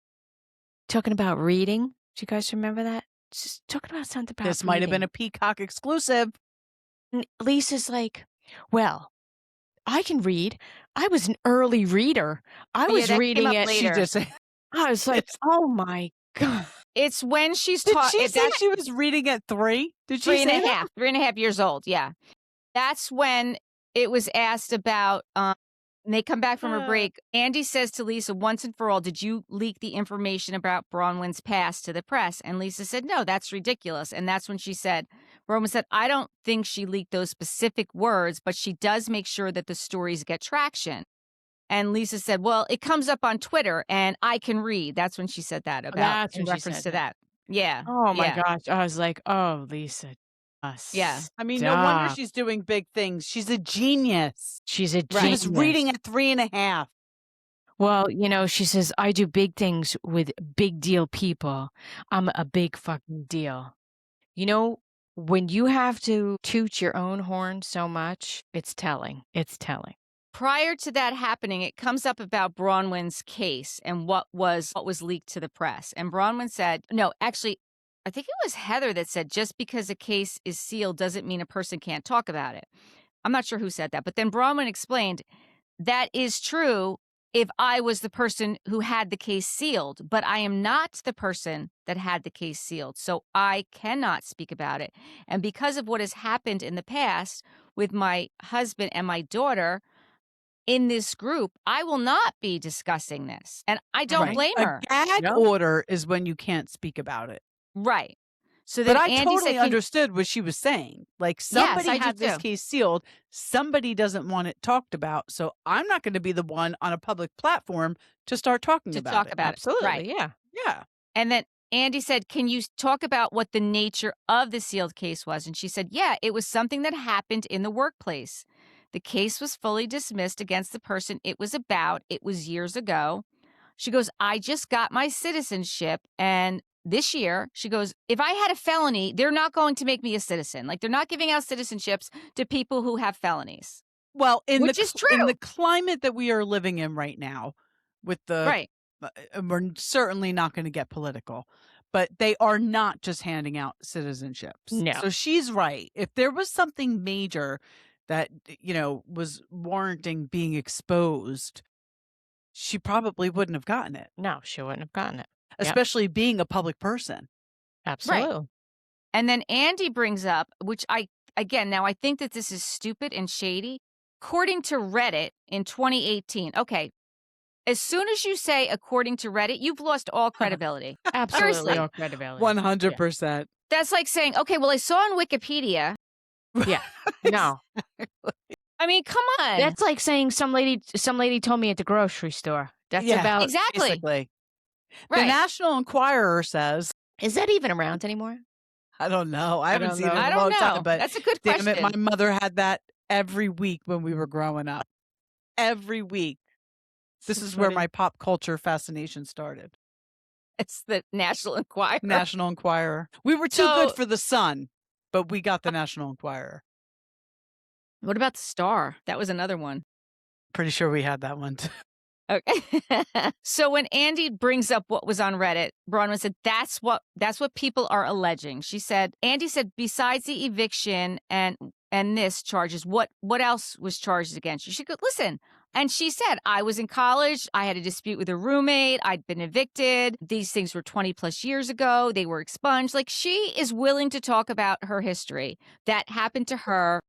Speaker 3: Talking about reading. Do you guys remember that? Just talking about something about
Speaker 1: this might have been a Peacock exclusive.
Speaker 3: And Lisa's like, well, I can read. I was an early reader. I was reading it.
Speaker 2: Later.
Speaker 1: She just,
Speaker 3: I was like, oh my God.
Speaker 2: It's when she's
Speaker 1: Did she say she was reading at 3? Did she say that?
Speaker 2: 3.5 years old. Yeah. That's when it was asked about, and they come back from a break. Andy says to Lisa, once and for all, did you leak the information about Bronwyn's past to the press? And Lisa said, no, that's ridiculous. And that's when she said, Roman said, I don't think she leaked those specific words, but she does make sure that the stories get traction. And Lisa said, well, it comes up on Twitter and I can read. That's when she said that about in reference to that. Yeah.
Speaker 3: Oh my gosh. I was like, oh, Lisa.
Speaker 2: Yeah.
Speaker 1: I mean, no wonder she's doing big things. She's a genius.
Speaker 3: She's a genius.
Speaker 1: She was reading at 3.5.
Speaker 3: Well, she says, I do big things with big deal people. I'm a big fucking deal. When you have to toot your own horn so much, it's telling. It's telling.
Speaker 2: Prior to that happening, it comes up about Bronwyn's case and what was leaked to the press. And Bronwyn said, no, actually, I think it was Heather that said, just because a case is sealed doesn't mean a person can't talk about it. I'm not sure who said that. But then Bronwyn explained, that is true if I was the person who had the case sealed, but I am not the person that had the case sealed. So I cannot speak about it. And because of what has happened in the past with my husband and my daughter, in this group, I will not be discussing this. And I don't blame her.
Speaker 1: A gag order is when you can't speak about it.
Speaker 2: Right. So then
Speaker 1: but I
Speaker 2: Andy
Speaker 1: totally
Speaker 2: said,
Speaker 1: understood what she was saying. Somebody had this case sealed. Somebody doesn't want it talked about. So I'm not going to be the one on a public platform to start talking about it.
Speaker 3: Absolutely.
Speaker 2: Right.
Speaker 3: Yeah.
Speaker 1: Yeah.
Speaker 2: And then Andy said, can you talk about what the nature of the sealed case was? And she said, yeah, it was something that happened in the workplace. The case was fully dismissed against the person it was about. It was years ago. She goes, I just got my citizenship. And this year, she goes, if I had a felony, they're not going to make me a citizen. They're not giving out citizenships to people who have felonies.
Speaker 1: Well,
Speaker 2: which is true.
Speaker 1: In the climate that we are living in right now, with the we're certainly not going to get political, but they are not just handing out citizenships.
Speaker 3: No.
Speaker 1: So she's right. If there was something major that, was warranting being exposed, she probably wouldn't have gotten it.
Speaker 3: No, she wouldn't have gotten it.
Speaker 1: Especially being a public person.
Speaker 3: Absolutely.
Speaker 2: Right. And then Andy brings up, which I think that this is stupid and shady. According to Reddit in 2018, okay, as soon as you say according to Reddit, you've lost all credibility.
Speaker 3: Absolutely.
Speaker 2: Seriously.
Speaker 3: All credibility.
Speaker 1: 100%.
Speaker 2: That's like saying, okay, well, I saw on Wikipedia.
Speaker 3: Yeah. No.
Speaker 2: I mean, come on.
Speaker 3: That's like saying some lady told me at the grocery store. That's about
Speaker 2: exactly.
Speaker 1: Basically.
Speaker 2: Right.
Speaker 1: The National Enquirer says,
Speaker 3: is that even around anymore?
Speaker 1: I don't know. I haven't seen it in
Speaker 2: I
Speaker 1: a
Speaker 2: don't
Speaker 1: long
Speaker 2: know.
Speaker 1: time, but
Speaker 2: that's a good
Speaker 1: damn
Speaker 2: question.
Speaker 1: it, my mother had that every week when we were growing up. Every week. This is where my pop culture fascination started.
Speaker 2: It's the National Enquirer.
Speaker 1: National Enquirer. We were too good for the Sun, but we got the National Enquirer.
Speaker 2: What about the Star? That was another one.
Speaker 1: Pretty sure we had that one too.
Speaker 2: Okay. So when Andy brings up what was on Reddit, Bronwyn said, that's what people are alleging. She said, Andy said, besides the eviction and this charges, what else was charged against you? She goes, listen. And she said, I was in college. I had a dispute with a roommate. I'd been evicted. These things were 20 plus years ago. They were expunged. Like, she is willing to talk about her history that happened to her.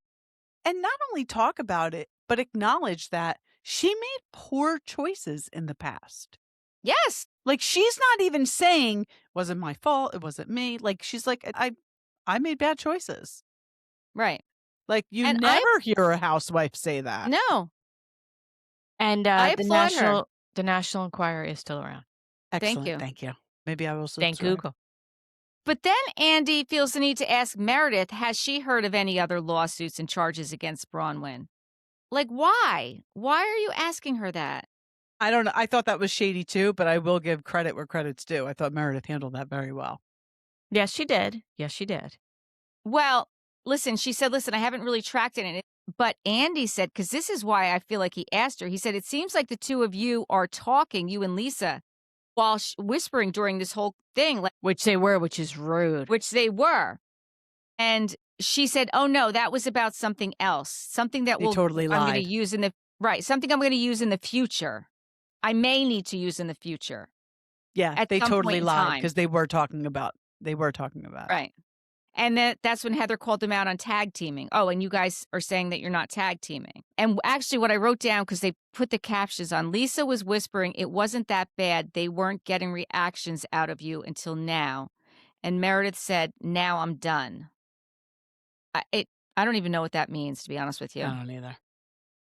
Speaker 1: And not only talk about it, but acknowledge that she made poor choices in the past.
Speaker 2: Yes.
Speaker 1: Like, she's not even saying, wasn't my fault, it wasn't me. Like, she's like, I made bad choices.
Speaker 2: Right.
Speaker 1: Like, you never hear a housewife say that.
Speaker 2: No.
Speaker 3: And the National Enquirer is still around.
Speaker 1: Excellent. Thank you. Maybe I will subscribe.
Speaker 3: Thank Google.
Speaker 2: But then Andy feels the need to ask Meredith, has she heard of any other lawsuits and charges against Bronwyn? Like, why? Why are you asking her that?
Speaker 1: I don't know. I thought that was shady too, but I will give credit where credit's due. I thought Meredith handled that very well.
Speaker 3: Yes, she did. Yes, she did.
Speaker 2: Well, listen, she said, listen, I haven't really tracked it. But Andy said, because this is why I feel like he asked her, he said, it seems like the two of you are talking, you and Lisa, while whispering during this whole thing.
Speaker 3: Which they were, which is rude.
Speaker 2: Which they were. And she said, oh, no, that was about something else. Something that I'm going to use in something I'm going to use in the future. I may need to use in the future.
Speaker 1: Yeah, they totally lied because they were talking about it.
Speaker 2: Right. And that's when Heather called them out on tag teaming. Oh, and you guys are saying that you're not tag teaming. And actually what I wrote down, because they put the captions on, Lisa was whispering, it wasn't that bad. They weren't getting reactions out of you until now. And Meredith said, now I'm done. I don't even know what that means, to be honest with you.
Speaker 1: I don't either.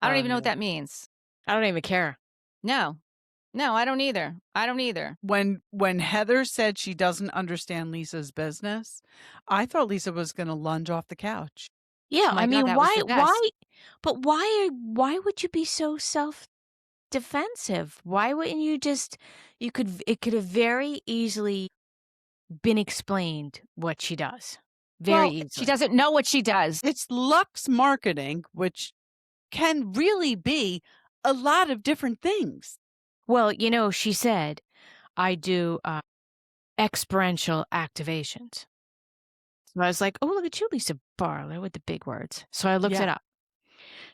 Speaker 2: I don't even know what that means.
Speaker 3: I don't even care.
Speaker 2: No, I don't either.
Speaker 1: When Heather said she doesn't understand Lisa's business, I thought Lisa was going to lunge off the couch.
Speaker 3: Yeah, I mean, why? But why would you be so self-defensive? Why wouldn't you just? It could have very easily been explained what she does. Very easily.
Speaker 2: She doesn't know what she does.
Speaker 1: It's Lux marketing, which can really be a lot of different things.
Speaker 3: Well, she said, I do experiential activations. So I was like, oh, look at you, Lisa Barlow, with the big words. So I looked it up.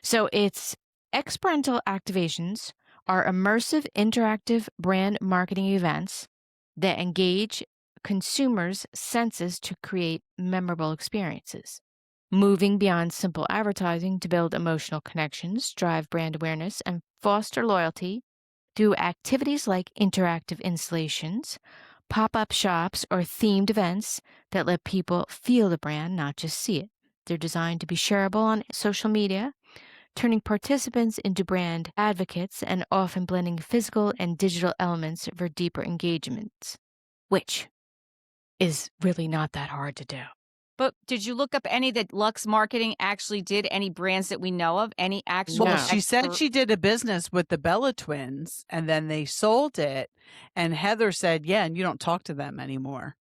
Speaker 3: So it's experiential activations are immersive, interactive brand marketing events that engage consumers' senses to create memorable experiences, moving beyond simple advertising to build emotional connections, drive brand awareness, and foster loyalty through activities like interactive installations, pop-up shops, or themed events that let people feel the brand, not just see it. They're designed to be shareable on social media, turning participants into brand advocates and often blending physical and digital elements for deeper engagements, which is really not that hard to do.
Speaker 2: But did you look up any that Lux Marketing actually did? Any brands that we know of? Any actual?
Speaker 1: Well, she said she did a business with the Bella twins, and then they sold it. And Heather said, yeah, and you don't talk to them anymore.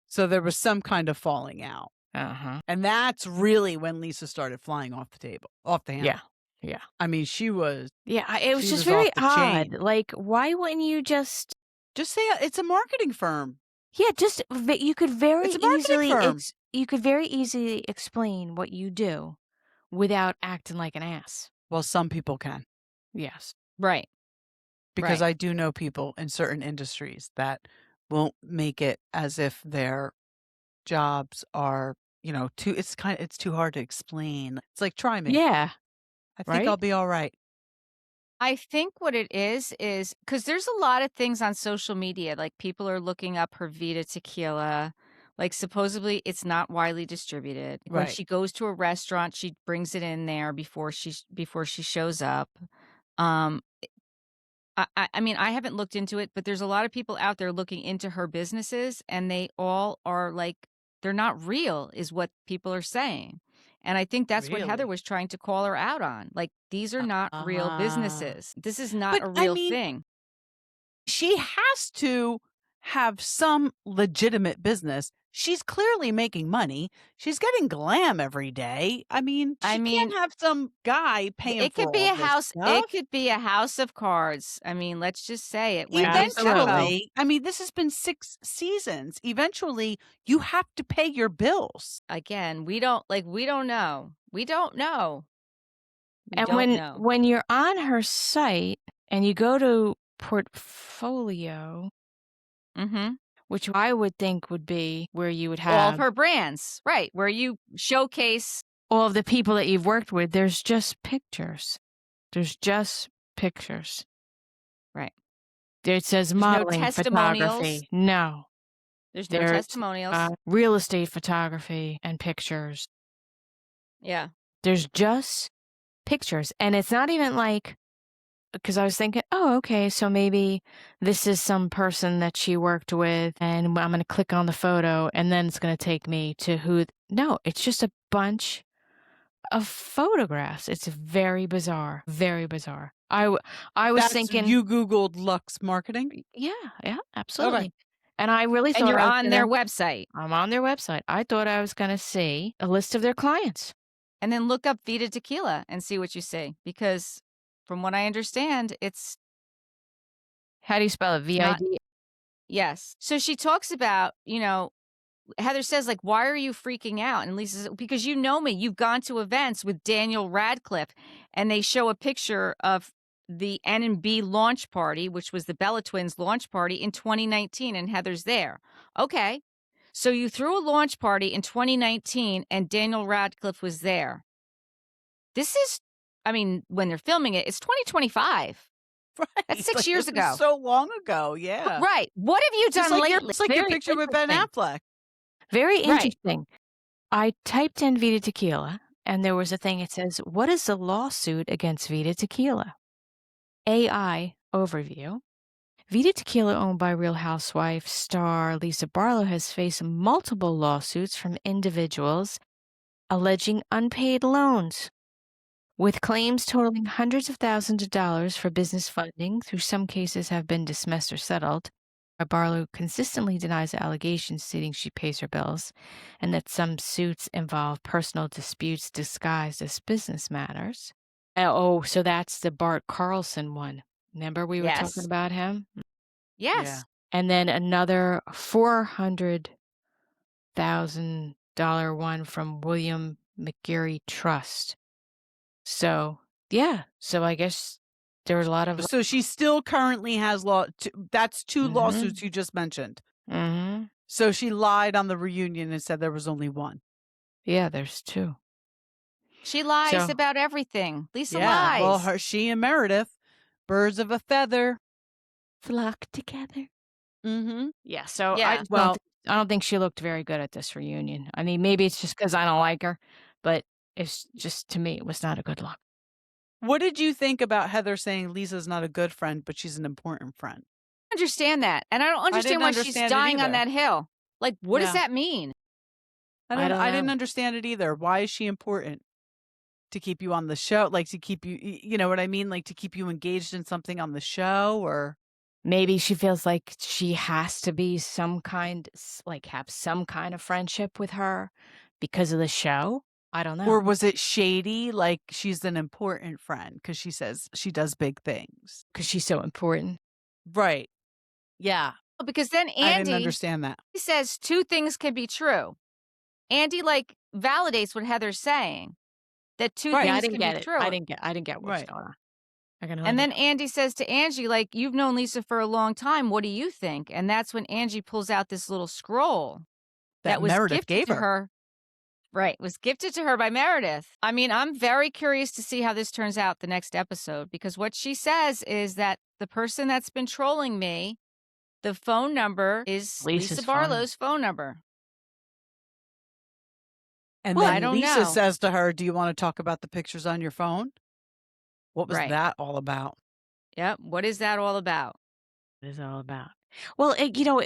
Speaker 1: So there was some kind of falling out.
Speaker 3: Uh-huh.
Speaker 1: And that's really when Lisa started flying off the handle.
Speaker 3: Yeah.
Speaker 1: I mean, she was.
Speaker 3: Yeah, it was just very odd. Like, why wouldn't you just
Speaker 1: say it's a marketing firm?
Speaker 3: Yeah, you could very
Speaker 1: easily
Speaker 3: explain what you do without acting like an ass.
Speaker 1: Well, some people can.
Speaker 3: Yes.
Speaker 2: Right.
Speaker 1: Because I do know people in certain industries that won't make it as if their jobs are, it's too hard to explain. It's like, try me.
Speaker 3: Yeah.
Speaker 1: I think I'll be all right.
Speaker 2: I think what it is because there's a lot of things on social media. Like, people are looking up her Vita tequila. Like, supposedly it's not widely distributed.
Speaker 1: Right.
Speaker 2: When she goes to a restaurant, she brings it in there before she shows up. I mean, I haven't looked into it, but there's a lot of people out there looking into her businesses, and they all are like, they're not real, is what people are saying. And I think that's what Heather was trying to call her out on. Like, these are not real businesses. This is not a real thing.
Speaker 1: She has to have some legitimate business. She's clearly making money. She's getting glam every day. I mean, she can't have some guy paying
Speaker 2: it
Speaker 1: for
Speaker 2: could be
Speaker 1: all
Speaker 2: a
Speaker 1: this
Speaker 2: house.
Speaker 1: stuff.
Speaker 2: It could be a house of cards. I mean, let's just say it.
Speaker 1: Eventually, I mean, this has been 6 seasons. Eventually, you have to pay your bills.
Speaker 2: Again, we don't know. We don't know.
Speaker 3: When you're on her site and you go to portfolio, which I would think would be where you would have
Speaker 2: all of her brands, right? Where you showcase
Speaker 3: all of the people that you've worked with. There's just pictures.
Speaker 2: Right.
Speaker 3: There it says modeling, photography. No.
Speaker 2: There's no testimonials.
Speaker 3: Real estate photography and pictures.
Speaker 2: Yeah.
Speaker 3: There's just pictures. And it's not even like, because I was thinking, oh, okay, so maybe this is some person that she worked with and I'm going to click on the photo and then it's going to take me to who. No, it's just a bunch of photographs. It's very bizarre. Very bizarre. I was thinking.
Speaker 1: You Googled Lux Marketing?
Speaker 3: Yeah, absolutely.
Speaker 1: Okay.
Speaker 3: And I really thought.
Speaker 2: And you're on their website.
Speaker 3: I'm on their website. I thought I was going to see a list of their clients.
Speaker 2: And then look up Vida Tequila and see what you see. Because from what I understand, it's.
Speaker 3: How do you spell it? VID?
Speaker 2: Yes. So she talks about, Heather says, like, why are you freaking out? And Lisa says, because you know me. You've gone to events with Daniel Radcliffe. And they show a picture of the N&B launch party, which was the Bella Twins launch party in 2019. And Heather's there. Okay. So you threw a launch party in 2019 and Daniel Radcliffe was there. This is, when they're filming it, it's 2025.
Speaker 1: Right.
Speaker 2: That's 6 years ago.
Speaker 1: So long ago, yeah.
Speaker 2: Right. What have you done lately?
Speaker 1: It's like your picture with Ben Affleck.
Speaker 3: Very interesting. Right. I typed in Vida Tequila, and there was a thing. It says, what is the lawsuit against Vida Tequila? AI overview. Vida Tequila, owned by Real Housewife star Lisa Barlow, has faced multiple lawsuits from individuals alleging unpaid loans, with claims totaling hundreds of thousands of dollars for business funding. Through some cases have been dismissed or settled. Barlow consistently denies the allegations, stating she pays her bills, and that some suits involve personal disputes disguised as business matters. Oh, so that's the Bart Carlson one. Remember we were talking about him?
Speaker 2: Yes. Yeah.
Speaker 3: And then another $400,000 one from William McGarry Trust. So, yeah. So I guess there was a lot of.
Speaker 1: So she still currently has that's 2 lawsuits you just mentioned.
Speaker 3: Mm-hmm.
Speaker 1: So she lied on the reunion and said there was only 1.
Speaker 3: Yeah, there's 2.
Speaker 2: She lies about everything. Lisa lies.
Speaker 1: Well, she and Meredith, birds of a feather,
Speaker 3: flock together.
Speaker 1: Mm-hmm.
Speaker 3: Yeah. So I don't think she looked very good at this reunion. I mean, maybe it's just because I don't like her, but it's just, to me, it was not a good look.
Speaker 1: What did you think about Heather saying Lisa's not a good friend, but she's an important friend?
Speaker 2: I understand that. And I don't understand why she's dying on that hill. Like, what does that mean?
Speaker 1: I didn't understand it either. Why is she important? To keep you on the show? Like, to keep you, you know what I mean? Like, to keep you engaged in something on the show? Or
Speaker 3: maybe she feels like she has to be have some kind of friendship with her because of the show. I don't know.
Speaker 1: Or was it shady? Like, she's an important friend because she says she does big things.
Speaker 3: Because she's so important.
Speaker 1: Right. Yeah.
Speaker 2: Well, because then Andy,
Speaker 1: I didn't understand that.
Speaker 2: He says 2 things can be true. Andy, validates what Heather's saying. That 2 things can be true.
Speaker 3: I didn't get what's going on.
Speaker 2: And then Andy says to Angie, you've known Lisa for a long time. What do you think? And that's when Angie pulls out this little scroll that was
Speaker 1: Meredith
Speaker 2: gifted
Speaker 1: gave
Speaker 2: to her. Right. Was gifted to her by Meredith. I mean, I'm very curious to see how this turns out the next episode, because what she says is that the person that's been trolling me, the phone number is Lisa Barlow's phone number.
Speaker 1: And then Lisa says to her, do you want to talk about the pictures on your phone? What was that all about?
Speaker 2: Yep. What is that all about?
Speaker 3: What is it all about? Well,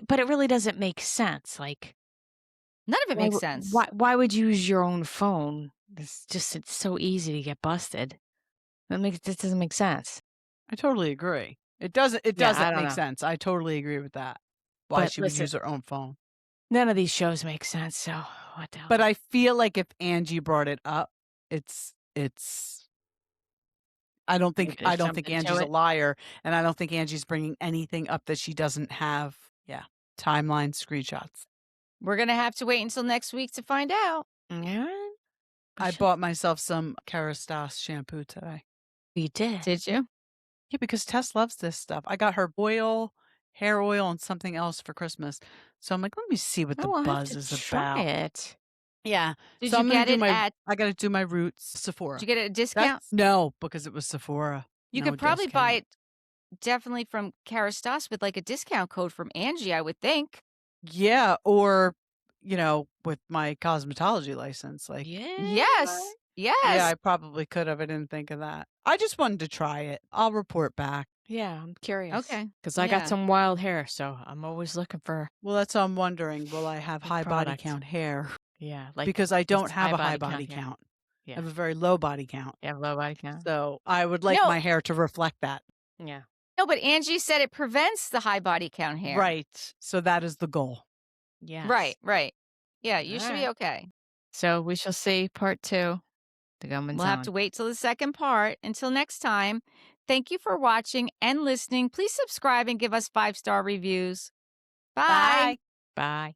Speaker 3: but it really doesn't make sense.
Speaker 2: None of it makes sense.
Speaker 3: Why would you use your own phone? It's so easy to get busted. This doesn't make sense.
Speaker 1: I totally agree. It doesn't make sense. I totally agree with that. why
Speaker 3: But
Speaker 1: she would use her own phone.
Speaker 3: None of these shows make sense, so what the hell?
Speaker 1: But I feel like if Angie brought it up, it's I don't think Angie's a liar, and I don't think Angie's bringing anything up that she doesn't have. Yeah, timeline screenshots.
Speaker 2: We're going to have to wait until next week to find out.
Speaker 3: Yeah.
Speaker 1: I bought myself some Kerastase shampoo today.
Speaker 3: You did?
Speaker 2: Did you?
Speaker 1: Yeah, because Tess loves this stuff. I got her oil, hair oil, and something else for Christmas. So I'm like, let me see what the buzz is about.
Speaker 3: Try it.
Speaker 1: Yeah.
Speaker 2: Did
Speaker 1: so
Speaker 2: you
Speaker 1: I'm gonna
Speaker 2: get
Speaker 1: do
Speaker 2: it at?
Speaker 1: I got to do my Roots Sephora.
Speaker 2: Did you get it at a discount?
Speaker 1: No, because it was Sephora.
Speaker 2: You
Speaker 1: No
Speaker 2: could probably
Speaker 1: discount.
Speaker 2: buy it definitely from Kerastase with like a discount code from Angie, I would think.
Speaker 1: Yeah, or with my cosmetology license, like
Speaker 2: Yes.
Speaker 1: yeah, I probably could have. I didn't think of that. I just wanted to try it. I'll report back.
Speaker 3: Yeah, I'm curious.
Speaker 2: Okay.
Speaker 3: Because I got some wild hair, so I'm always looking for.
Speaker 1: Well, that's what I'm wondering. Will I have high body count hair?
Speaker 3: Yeah,
Speaker 1: because I don't have a high body count.
Speaker 3: Yeah.
Speaker 1: I have a very low body count.
Speaker 3: You have low body count.
Speaker 1: So I would like my hair to reflect that.
Speaker 3: Yeah.
Speaker 2: No, but Angie said it prevents the high body count hair.
Speaker 1: Right. So that is the goal.
Speaker 3: Yeah.
Speaker 2: Right. Yeah, you should be okay.
Speaker 3: So we shall see part 2. The Gumman's
Speaker 2: We'll have to wait till the second part. Until next time, thank you for watching and listening. Please subscribe and give us 5-star reviews. Bye.
Speaker 3: Bye.